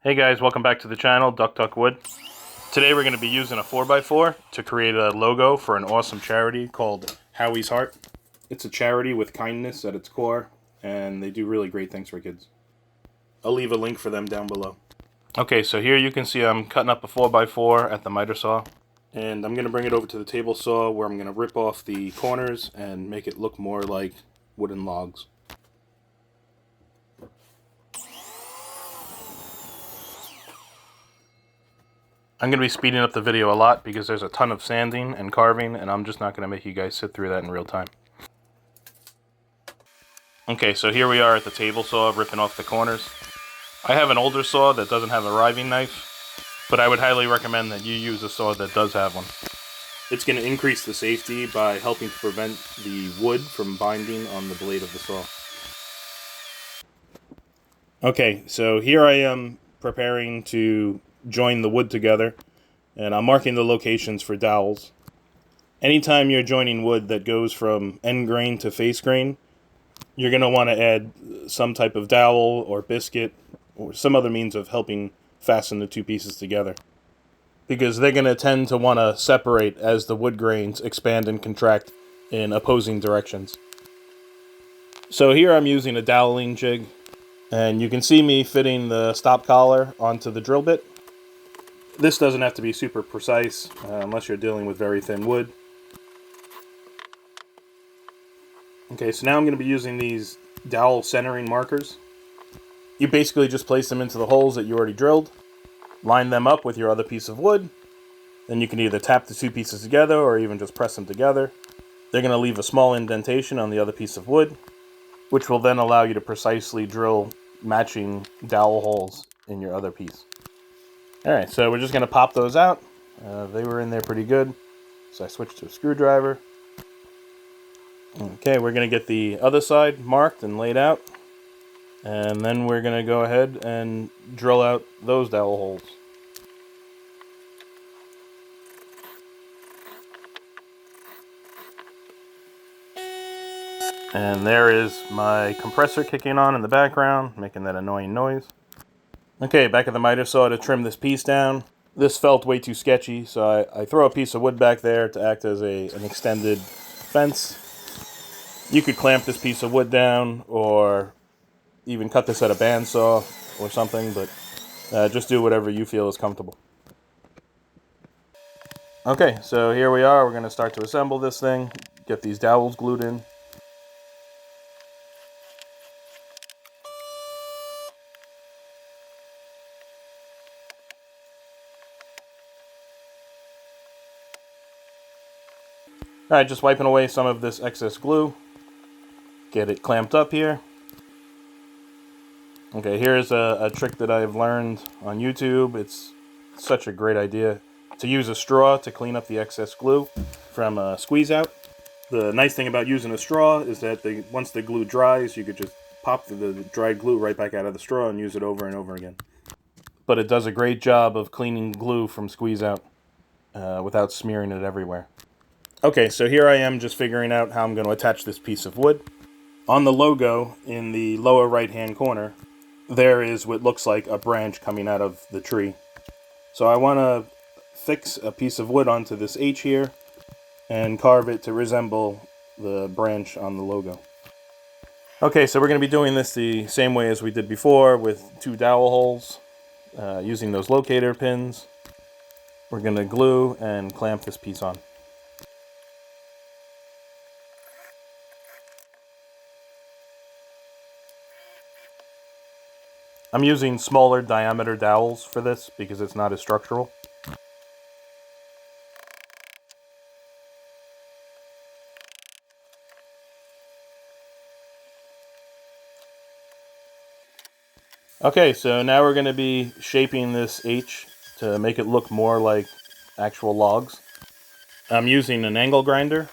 Hey guys, welcome back to the channel, Duck Duck Wood. Today we're going to be using a 4x4 to create a logo for an awesome charity called Howie's Heart. It's a charity with kindness at its core, and they do really great things for kids. I'll leave a link for them down below. Okay, so here you can see I'm cutting up a 4x4 at the miter saw. And I'm going to bring it over to the table saw where I'm going to rip off the corners and make it look more like wooden logs. I'm going to be speeding up the video a lot because there's a ton of sanding and carving, and I'm just not going to make you guys sit through that in real time. Okay, so here we are at the table saw ripping off the corners. I have an older saw that doesn't have a riving knife, but I would highly recommend that you use a saw that does have one. It's going to increase the safety by helping to prevent the wood from binding on the blade of the saw. Okay, so here I am preparing to join the wood together, and I'm marking the locations for dowels. Anytime you're joining wood that goes from end grain to face grain, you're going to want to add some type of dowel or biscuit or some other means of helping fasten the two pieces together, because they're going to tend to want to separate as the wood grains expand and contract in opposing directions. So here I'm using a doweling jig, and you can see me fitting the stop collar onto the drill bit. This doesn't have to be super precise unless you're dealing with very thin wood. Okay, so now I'm going to be using these dowel centering markers. You basically just place them into the holes that you already drilled, line them up with your other piece of wood, then you can either tap the two pieces together or even just press them together. They're going to leave a small indentation on the other piece of wood, which will then allow you to precisely drill matching dowel holes in your other piece. Alright, so we're just going to pop those out. They were in there pretty good, so I switched to a screwdriver. Okay, we're going to get the other side marked and laid out, and then we're going to go ahead and drill out those dowel holes. And there is my compressor kicking on in the background, making that annoying noise. Okay, back at the miter saw to trim this piece down. This felt way too sketchy, so I throw a piece of wood back there to act as an extended fence. You could clamp this piece of wood down, or even cut this at a bandsaw or something, but just do whatever you feel is comfortable. Okay, so here we are. We're going to start to assemble this thing, get these dowels glued in. Alright, just wiping away some of this excess glue. Get it clamped up here. Okay, here's a trick that I've learned on YouTube. It's such a great idea to use a straw to clean up the excess glue from a squeeze out. The nice thing about using a straw is that once the glue dries, you could just pop the dried glue right back out of the straw and use it over and over again. But it does a great job of cleaning glue from squeeze out without smearing it everywhere. Okay, so here I am just figuring out how I'm going to attach this piece of wood. On the logo, in the lower right-hand corner, there is what looks like a branch coming out of the tree. So I want to fix a piece of wood onto this H here and carve it to resemble the branch on the logo. Okay, so we're going to be doing this the same way as we did before with two dowel holes, using those locator pins. We're going to glue and clamp this piece on. I'm using smaller diameter dowels for this because it's not as structural. Okay, so now we're going to be shaping this H to make it look more like actual logs. I'm using an angle grinder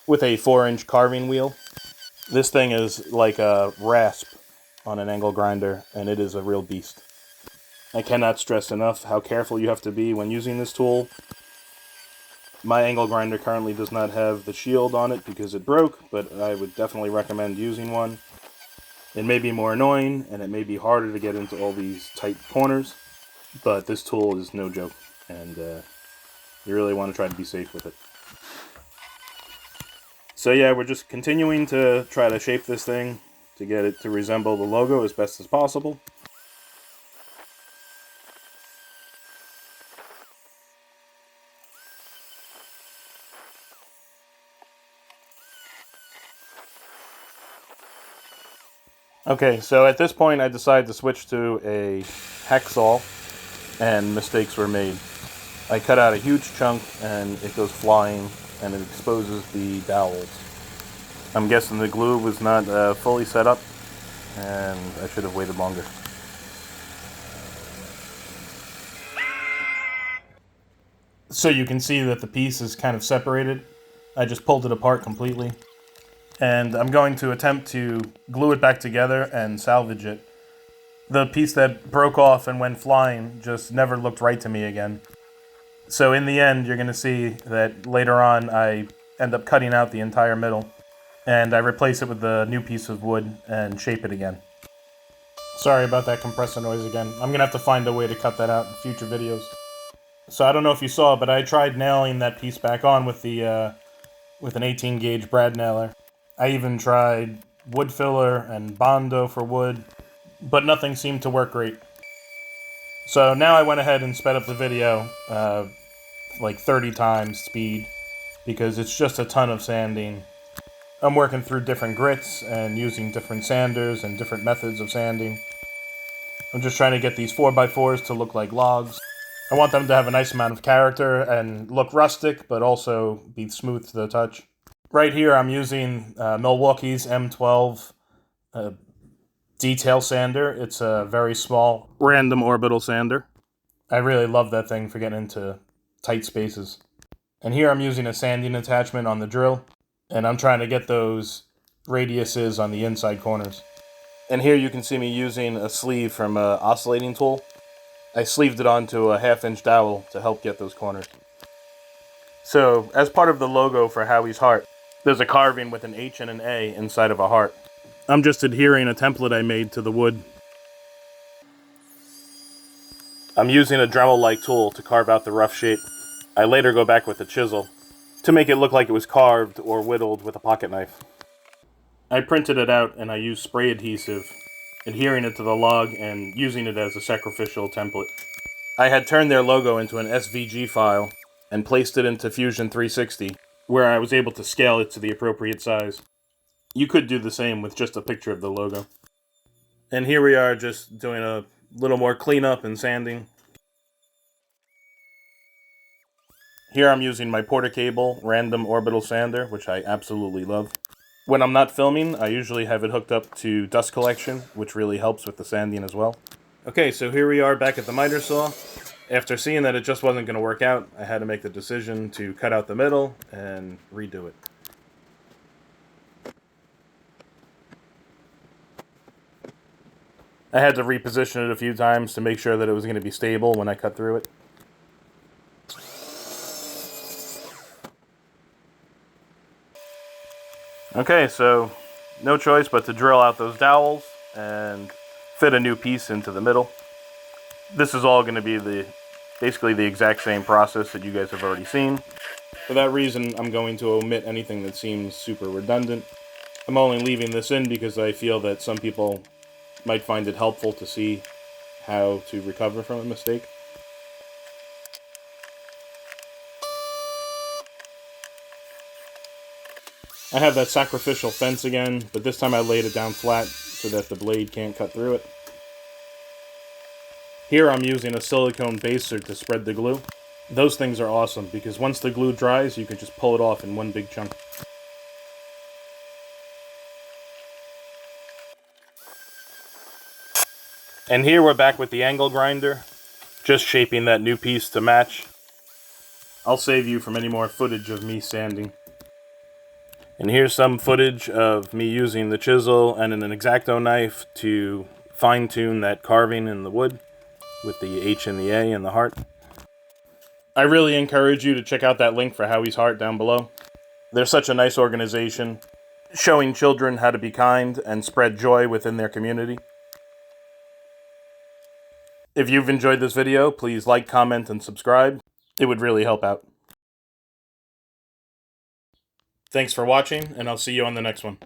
with a 4-inch carving wheel. This thing is like a rasp on an angle grinder, and it is a real beast. I cannot stress enough how careful you have to be when using this tool. My angle grinder currently does not have the shield on it because it broke, but I would definitely recommend using one. It may be more annoying, and it may be harder to get into all these tight corners, but this tool is no joke, and you really want to try to be safe with it. So yeah, we're just continuing to try to shape this thing to get it to resemble the logo as best as possible. Okay, so at this point I decided to switch to a hacksaw, and mistakes were made. I cut out a huge chunk and it goes flying and it exposes the dowels. I'm guessing the glue was not fully set up and I should have waited longer. So you can see that the piece is kind of separated. I just pulled it apart completely. And I'm going to attempt to glue it back together and salvage it. The piece that broke off and went flying just never looked right to me again. So in the end, you're going to see that later on I end up cutting out the entire middle, and I replace it with a new piece of wood and shape it again. Sorry about that compressor noise again. I'm going to have to find a way to cut that out in future videos. So I don't know if you saw, but I tried nailing that piece back on with the with an 18 gauge brad nailer. I even tried wood filler and Bondo for wood, but nothing seemed to work great. So now I went ahead and sped up the video like 30 times speed because it's just a ton of sanding. I'm working through different grits and using different sanders and different methods of sanding. I'm just trying to get these 4x4s to look like logs. I want them to have a nice amount of character and look rustic, but also be smooth to the touch. Right here I'm using Milwaukee's M12 detail sander. It's a very small random orbital sander. I really love that thing for getting into tight spaces. And here I'm using a sanding attachment on the drill, and I'm trying to get those radiuses on the inside corners. And here you can see me using a sleeve from an oscillating tool. I sleeved it onto a 1/2-inch dowel to help get those corners. So, as part of the logo for Howie's heart, there's a carving with an H and an A inside of a heart. I'm just adhering a template I made to the wood. I'm using a Dremel-like tool to carve out the rough shape. I later go back with a chisel to make it look like it was carved or whittled with a pocket knife. I printed it out and I used spray adhesive, adhering it to the log and using it as a sacrificial template. I had turned their logo into an SVG file and placed it into Fusion 360, where I was able to scale it to the appropriate size. You could do the same with just a picture of the logo. And here we are just doing a little more cleanup and sanding. Here I'm using my Portacable random orbital sander, which I absolutely love. When I'm not filming, I usually have it hooked up to dust collection, which really helps with the sanding as well. Okay, so here we are back at the miter saw. After seeing that it just wasn't going to work out, I had to make the decision to cut out the middle and redo it. I had to reposition it a few times to make sure that it was going to be stable when I cut through it. Okay, so no choice but to drill out those dowels and fit a new piece into the middle. This is all going to be basically the exact same process that you guys have already seen. For that reason, I'm going to omit anything that seems super redundant. I'm only leaving this in because I feel that some people might find it helpful to see how to recover from a mistake. I have that sacrificial fence again, but this time I laid it down flat so that the blade can't cut through it. Here I'm using a silicone baster to spread the glue. Those things are awesome because once the glue dries, you can just pull it off in one big chunk. And here we're back with the angle grinder, just shaping that new piece to match. I'll save you from any more footage of me sanding. And here's some footage of me using the chisel and an X-Acto knife to fine-tune that carving in the wood with the H and the A and the heart. I really encourage you to check out that link for Howie's Heart down below. They're such a nice organization, showing children how to be kind and spread joy within their community. If you've enjoyed this video, please like, comment, and subscribe. It would really help out. Thanks for watching, and I'll see you on the next one.